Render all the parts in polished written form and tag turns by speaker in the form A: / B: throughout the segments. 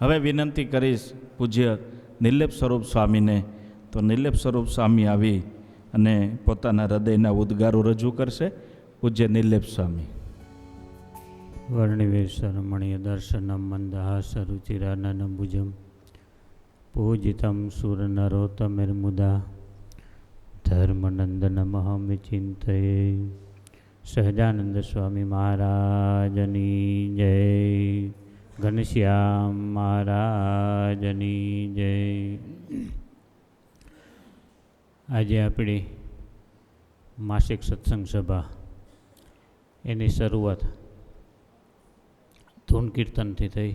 A: હવે વિનંતી કરીશ પૂજ્ય નિર્લેપ સ્વરૂપ સ્વામીને, તો નિર્લેપ સ્વરૂપ સ્વામી આવી અને પોતાના હૃદયના ઉદ્ગારો રજૂ કરશે. પૂજ્ય નિર્લેપ સ્વામી.
B: વર્ણિવેશરમણીય દર્શનમ મંદહાસ રુચિરાનનભુજમ પૂજિતમ સુરનરોત્તમિર્મુદા ધર્મનંદનમહં વિચિંતયે. સહજાનંદ સ્વામી મહારાજની જય. ઘનશ્યામ મહારાજની જય. આજે આપણી માસિક સત્સંગ સભા એની શરૂઆત ધૂન કીર્તનથી થઈ.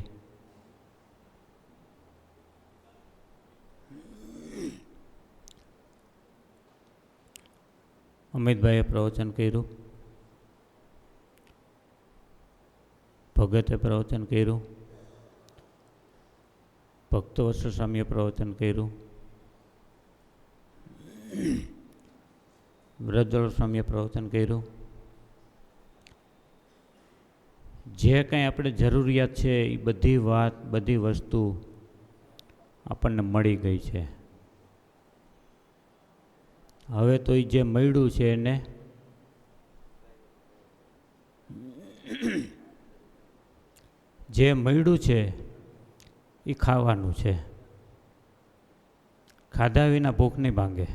B: અમિતભાઈએ પ્રવચન કર્યું, ભગતે પ્રવચન કર્યું, ભક્તવત્સલ સ્વામીએ પ્રવચન કર્યું, વ્રજવલ્લભ સ્વામીએ પ્રવચન કર્યું. જે કંઈ આપણે જરૂરિયાત છે એ બધી વાત, બધી વસ્તુ આપણને મળી ગઈ છે. હવે તો એ જે મળ્યું છે એને જે મળ્યું છે એ ખાવાનું છે. ખાધા વિના ભૂખ નહીં ભાંગે.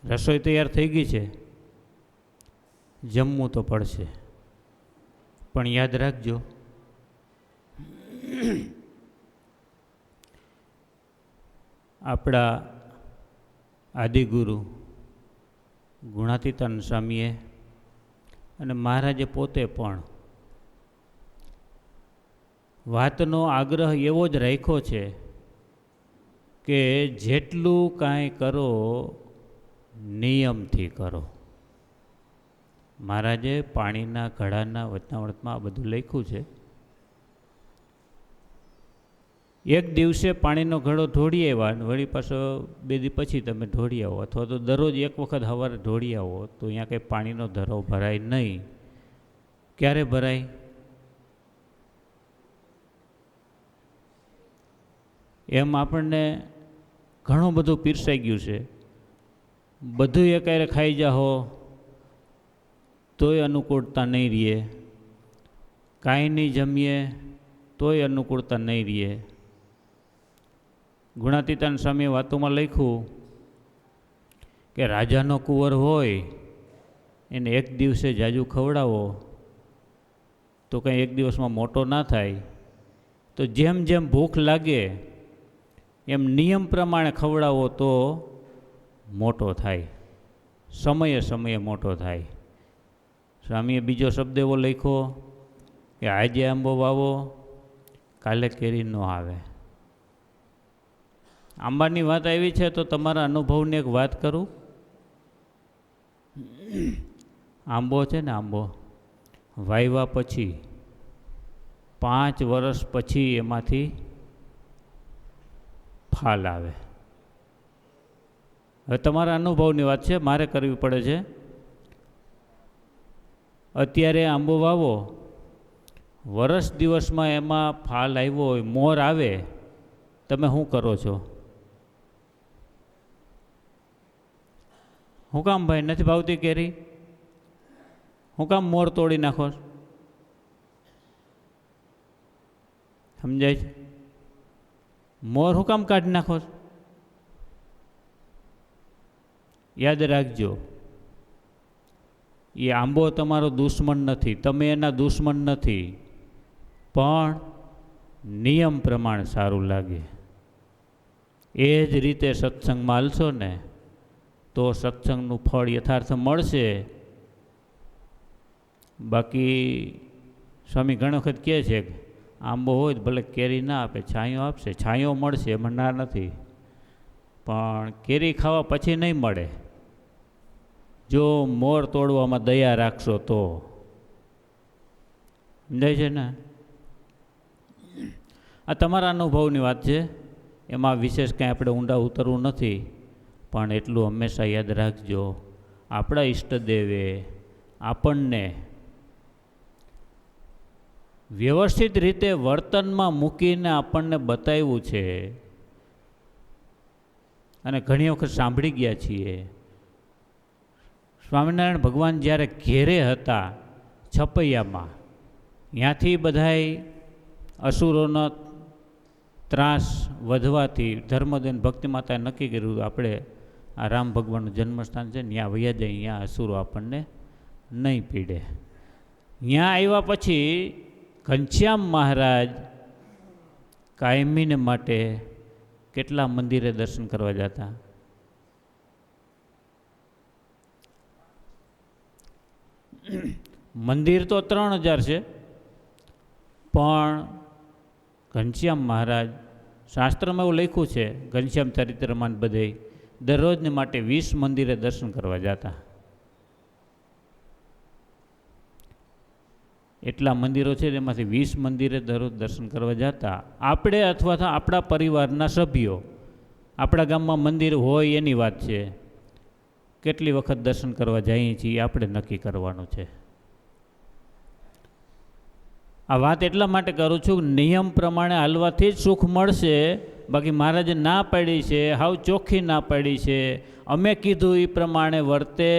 B: રસોઈ તૈયાર થઈ ગઈ છે, જમવું તો પડશે. પણ યાદ રાખજો, આપણા આદિગુરુ ગુણાતીતાનંદ સ્વામીએ અને મહારાજે પોતે પણ વાતનો આગ્રહ એવો જ રાખ્યો છે કે જેટલું કાંઈ કરો નિયમથી કરો. મહારાજે પાણીના ઘડાના વચનામૃતમાં આ બધું લખ્યું છે. એક દિવસે પાણીનો ઘડો ઢોળી આવ્યા, વળી પાછો 2 દી પછી તમે ઢોળી આવો, અથવા તો દરરોજ એક વખત સવારે ઢોળી આવો, તો અહીંયા કંઈ પાણીનો ધરો ભરાય નહીં. ક્યારે ભરાય? એમ આપણને ઘણું બધું પીરસાઈ ગયું છે. બધું એકારે ખાઈ જાઓ તોય અનુકૂળતા નહીં રહે, કાંઈ નહીં જમીએ તોય અનુકૂળતા નહીં રહે. ગુણાતીતાનંદ સ્વામીએ વાતોમાં લખ્યું કે રાજાનો કુંવર હોય એને એક દિવસે જાજુ ખવડાવો તો કંઈ એક દિવસમાં મોટો ના થાય. તો જેમ જેમ ભૂખ લાગે એમ નિયમ પ્રમાણે ખવડાવો તો મોટો થાય, સમયે સમયે મોટો થાય. સ્વામીએ બીજો શબ્દ એવો લખ્યો કે આજે આંબો વાવો, કાલે કેરી ન આવે. આંબાની વાત આવી છે તો તમારા અનુભવની એક વાત કરું. આંબો છે ને, આંબો વાવ્યા પછી 5 વર્ષ પછી એમાંથી ફાલ આવે. હવે તમારા અનુભવની વાત છે, મારે કરવી પડે છે. અત્યારે આંબો વાવો, વરસ દિવસમાં એમાં ફાલ આવ્યો હોય, મોર આવે, તમે શું કરો છો? હું કામ ભાઈ નથી ભાવતી કેરી? હું કામ મોર તોડી નાખો? સમજાય છે? મોર હું કામ કાઢી નાખો? યાદ રાખજો, એ આંબો તમારો દુશ્મન નથી, તમે એના દુશ્મન નથી, પણ નિયમ પ્રમાણે સારું લાગે. એ જ રીતે સત્સંગમાં હાલશો ને તો સત્સંગનું ફળ યથાર્થ મળશે. બાકી સ્વામી ઘણી વખત કહે છે કે આંબો હોય તો ભલે કેરી ના આપે, છાંયો આપશે, છાંયો મળશે, એમાં ના નથી, પણ કેરી ખાવા પછી નહીં મળે. જો મોર તોડવામાં દયા રાખશો તો. સમજાય છે ને? આ તમારા અનુભવની વાત છે, એમાં વિશેષ કાંઈ આપણે ઊંડા ઉતરવું નથી. પણ એટલું હંમેશા યાદ રાખજો, આપણા ઈષ્ટદેવે આપણને વ્યવસ્થિત રીતે વર્તનમાં મૂકીને આપણને બતાવ્યું છે. અને ઘણી વખત સાંભળી ગયા છીએ. સ્વામિનારાયણ ભગવાન જ્યારે ઘેરે હતા છપૈયામાં, ત્યાંથી બધાય અસુરોનો ત્રાસ વધવાથી ધર્મદેવ ભક્તિ માતાએ નક્કી કર્યું આપણે આ રામ ભગવાનનું જન્મસ્થાન છે ત્યાં વૈયા જાય, અહીંયા અસુરો આપણને નહીં પીડે. ત્યાં આવ્યા પછી ઘનશ્યામ મહારાજ કાયમીને માટે કેટલા મંદિરે દર્શન કરવા જતા? મંદિર તો 3000 છે, પણ ઘનશ્યામ મહારાજ, શાસ્ત્રમાં એવું લખ્યું છે ઘનશ્યામ ચરિત્રમાં બધે, દરરોજને માટે 20 મંદિરે દર્શન કરવા જતા. એટલા મંદિરો છે તેમાંથી 20 મંદિરે દરરોજ દર્શન કરવા જતા. આપણે અથવા તો આપણા પરિવારના સભ્યો, આપણા ગામમાં મંદિર હોય એની વાત છે, કેટલી વખત દર્શન કરવા જઈએ છીએ આપણે નક્કી કરવાનું છે. આ વાત એટલા માટે કરું છું કે નિયમ પ્રમાણે હાલવાથી જ સુખ મળશે. બાકી મહારાજે ના પાડી છે, હાવ ચોખ્ખી ના પાડી છે. અમે કીધું એ પ્રમાણે વર્તે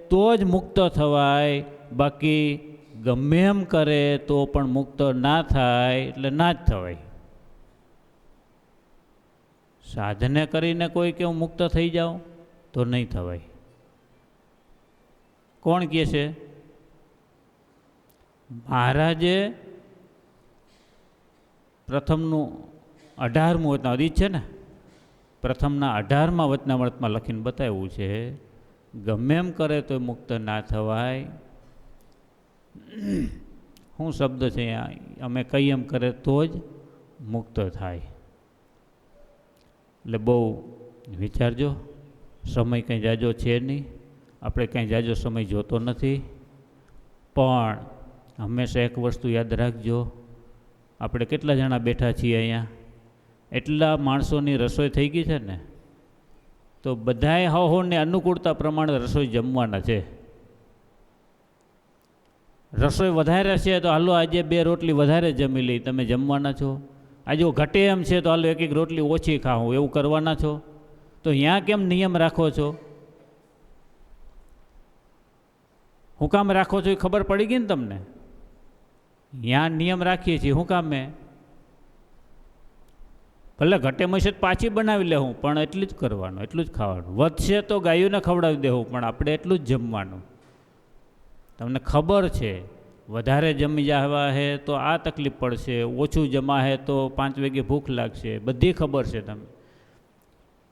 B: તો જ મુક્ત થવાય, બાકી ગમે એમ કરે તો પણ મુક્ત ના થાય, એટલે ના જ થવાય. સાધને કરીને કોઈ કે હું મુક્ત થઈ જાઉં તો નહીં થવાય. કોણ કહે છે? મહારાજે પ્રથમનું 18મું વચનામૃત છે ને, પ્રથમના 18મા વચનામૃતમાં લખીને બતાવ્યું છે ગમે એમ કરે તો મુક્ત ના થવાય. શું શબ્દ છે અમે કઈ એમ કરે તો જ મુક્ત થાય. એટલે બહુ વિચારજો. સમય કંઈ જાજો છે નહીં, આપણે કંઈ જાજો સમય જોતો નથી, પણ હંમેશા એક વસ્તુ યાદ રાખજો, આપણે કેટલા જણા બેઠા છીએ અહીંયા, એટલા માણસોની રસોઈ થઈ ગઈ છે ને, તો બધાએ હોને અનુકૂળતા પ્રમાણે રસોઈ જમવાના છે. રસોઈ વધારે છે તો હાલો આજે 2 રોટલી વધારે જમી લઈ, તમે જમવાના છો. આજે ઘટે એમ છે તો હાલો 1 રોટલી ઓછી ખાવું, એવું કરવાના છો. તો અહીંયા કેમ નિયમ રાખો છો? હું કામ રાખો છો એ ખબર પડી ગઈ ને તમને? ત્યાં નિયમ રાખીએ છીએ શું કામે? ભલે ઘટે મશે પાછી બનાવી લેવું, પણ એટલું જ કરવાનું, એટલું જ ખાવાનું. વધશે તો ગાયોને ખવડાવી દેવું, પણ આપણે એટલું જ જમવાનું. તમને ખબર છે વધારે જમી જવા હે તો આ તકલીફ પડશે, ઓછું જમા હે તો 5 વાગે ભૂખ લાગશે, બધી ખબર છે. તમે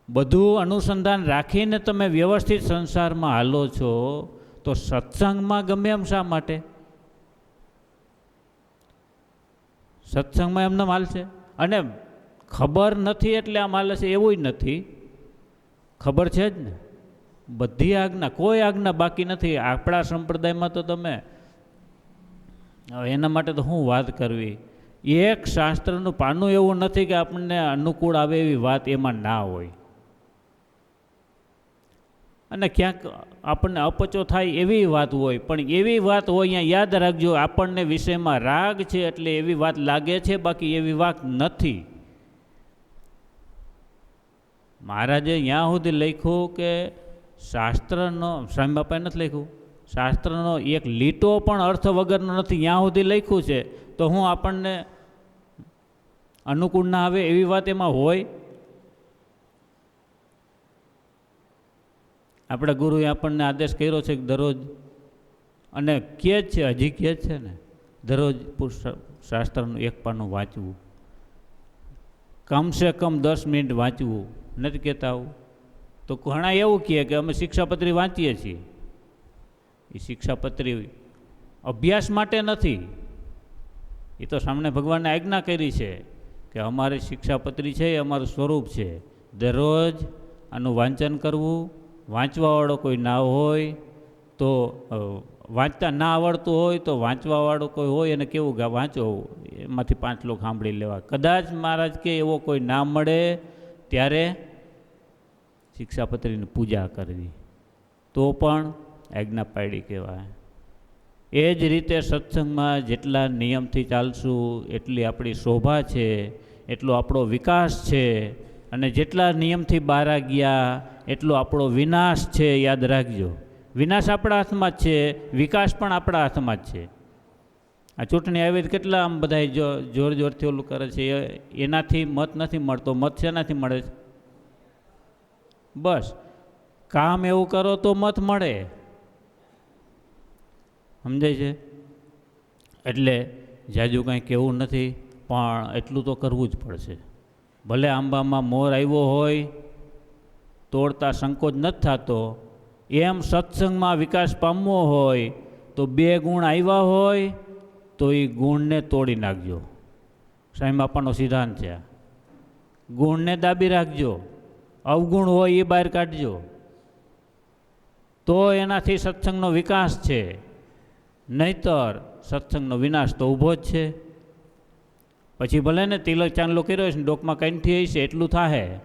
B: બધું અનુસંધાન રાખીને તમે વ્યવસ્થિત સંસારમાં હાલો છો, તો સત્સંગમાં ગમે એમ શા માટે? સત્સંગમાં એમને હાલશે. અને ખબર નથી એટલે આમ હાલે છે એવું નથી, ખબર છે જ ને. બધી આજ્ઞા, કોઈ આજ્ઞા બાકી નથી આપણા સંપ્રદાયમાં. તો તમે એના માટે તો હું વાત કરવી, એક શાસ્ત્રનું પાનું એવું નથી કે આપણને અનુકૂળ આવે એવી વાત એમાં ના હોય. અને ક્યાંક આપણને અપચો થાય એવી વાત હોય, પણ એવી વાત હોય અહીંયા યાદ રાખજો, આપણને વિષયમાં રાગ છે એટલે એવી વાત લાગે છે, બાકી એવી વાત નથી. મહારાજે ત્યાં સુધી લખ્યું કે શાસ્ત્રનો, સ્વામી બાપાએ નથી લખ્યું, શાસ્ત્રનો એક લીટો પણ અર્થ વગરનો નથી, ત્યાં સુધી લખ્યું છે. તો હું આપણને અનુકૂળ ના આવે એવી વાત એમાં હોય? આપણા ગુરુએ આપણને આદેશ કર્યો છે કે દરરોજ, અને કહે જ છે, હજી કહે જ છે ને, દરરોજ શાસ્ત્રનું 1 પાનું વાંચવું, કમસે કમ 10 મિનિટ વાંચવું. નથી કહેતા આવું? તો ઘણા એવું કહે કે અમે શિક્ષાપત્રી વાંચીએ છીએ. એ શિક્ષાપત્રી અભ્યાસ માટે નથી, એ તો સામે ભગવાનને આજ્ઞા કરી છે કે અમારી શિક્ષાપત્રી છે એ અમારું સ્વરૂપ છે. દરરોજ આનું વાંચન કરવું. વાંચવાવાળો કોઈ ના હોય તો, વાંચતા ના આવડતું હોય તો વાંચવાવાળો કોઈ હોય એને કેવું કે વાંચો, એમાંથી 5 શ્લોક સાંભળી લેવા. કદાચ મહારાજ કે એવો કોઈ ના મળે ત્યારે શિક્ષાપત્રીની પૂજા કરવી, તો પણ આજ્ઞા પાડી કહેવાય. એ જ રીતે સત્સંગમાં જેટલા નિયમથી ચાલશું એટલી આપણી શોભા છે, એટલો આપણો વિકાસ છે, અને જેટલા નિયમથી બહાર ગયા એટલો આપણો વિનાશ છે. યાદ રાખજો, વિનાશ આપણા હાથમાં જ છે, વિકાસ પણ આપણા હાથમાં જ છે. આ ચૂંટણી આવી તો કેટલા આમ બધા જોર જોરથી ઓલું કરે છે, એનાથી મત નથી મળતો. મત શેનાથી મળે છે? બસ કામ એવું કરો તો મત મળે. સમજાય છે? એટલે જાજુ કંઈ કહેવું નથી, પણ એટલું તો કરવું જ પડશે. ભલે આંબામાં મોર આવ્યો હોય, તોડતા સંકોચ નથી થતો, એમ સત્સંગમાં વિકાસ પામવો હોય તો 2 ગુણ આવ્યા હોય તો એ ગુણને તોડી નાખજો. સ્વામી બાપાનો સિદ્ધાંત છે. ગુણને દાબી રાખજો, અવગુણ હોય એ બહાર કાઢજો, તો એનાથી સત્સંગનો વિકાસ છે. નહીતર સત્સંગનો વિનાશ તો ઊભો જ છે. પછી ભલે ને તિલક ચાંદલો કર્યો છે ને ડોકમાં કંઠી હશે એટલું થાય,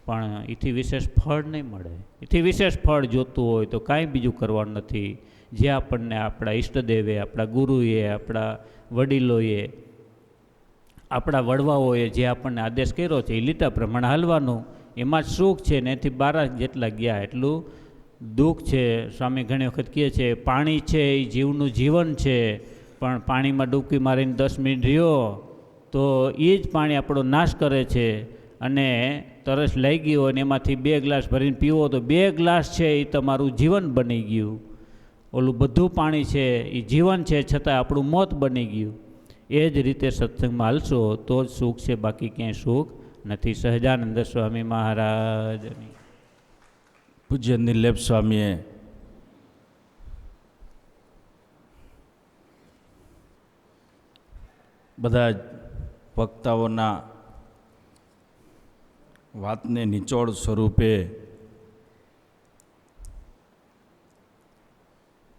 B: પણ એથી વિશેષ ફળ નહીં મળે. એથી વિશેષ ફળ જોતું હોય તો કાંઈ બીજું કરવાનું નથી. જે આપણને આપણા ઈષ્ટદેવે, આપણા ગુરુએ, આપણા વડીલોએ, આપણા વડવાઓએ જે આપણને આદેશ કર્યો છે એ લીટા પ્રમાણે હાલવાનું. એમાં જ સુખ છે ને એથી 12 જેટલા ગયા એટલું દુઃખ છે. સ્વામી ઘણી વખત કહે છે પાણી છે એ જીવનું જીવન છે, પણ પાણીમાં ડૂબકી મારીને 10 મિનિટ રહ્યો તો એ જ પાણી આપણો નાશ કરે છે. અને તરસ લઈ ગયો અને એમાંથી 2 ગ્લાસ ભરીને પીવો તો 2 ગ્લાસ છે એ તમારું જીવન બની ગયું. ઓલું બધું પાણી છે એ જીવન છે, છતાં આપણું મોત બની ગયું. એ જ રીતે સત્સંગમાં હાલશો તો જ સુખ છે, બાકી ક્યાંય સુખ નથી. સહજાનંદ સ્વામી મહારાજની.
A: પૂજ્ય નિર્લેપ સ્વામીએ બધા જ વક્તાઓના વાતને નિચોડ સ્વરૂપે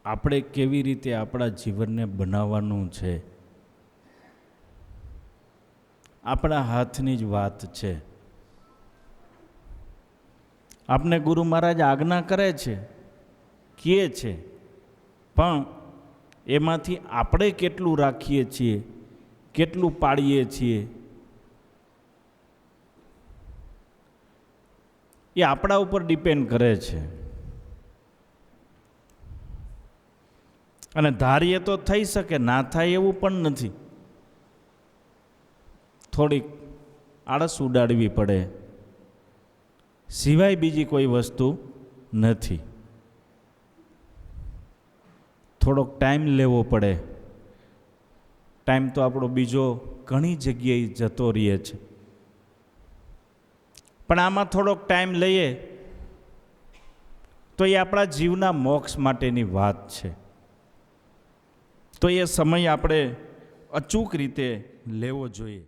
A: આપણે કેવી રીતે આપણા જીવનને બનાવવાનું છે, આપણા હાથની જ વાત છે. આપને ગુરુ મહારાજ આજ્ઞા કરે છે, કહે છે, પણ એમાંથી આપણે કેટલું રાખીએ છીએ, કેટલું પાળીએ છીએ, એ આપણા ઉપર ડિપેન્ડ કરે છે. અને ધારીએ તો થઈ શકે, ના થાય એવું પણ નથી. થોડીક આળસ ઉડાડવી પડે, સિવાય બીજી કોઈ વસ્તુ નથી. થોડોક ટાઈમ લેવો પડે. ટાઈમ તો આપણો બીજો ઘણી જગ્યાએ જતો રહે છે, પણ આમાં થોડોક ટાઈમ લઈએ તો એ આપણા જીવના મોક્ષ માટેની વાત છે. તો એ સમય આપણે અચૂક રીતે લેવો જોઈએ.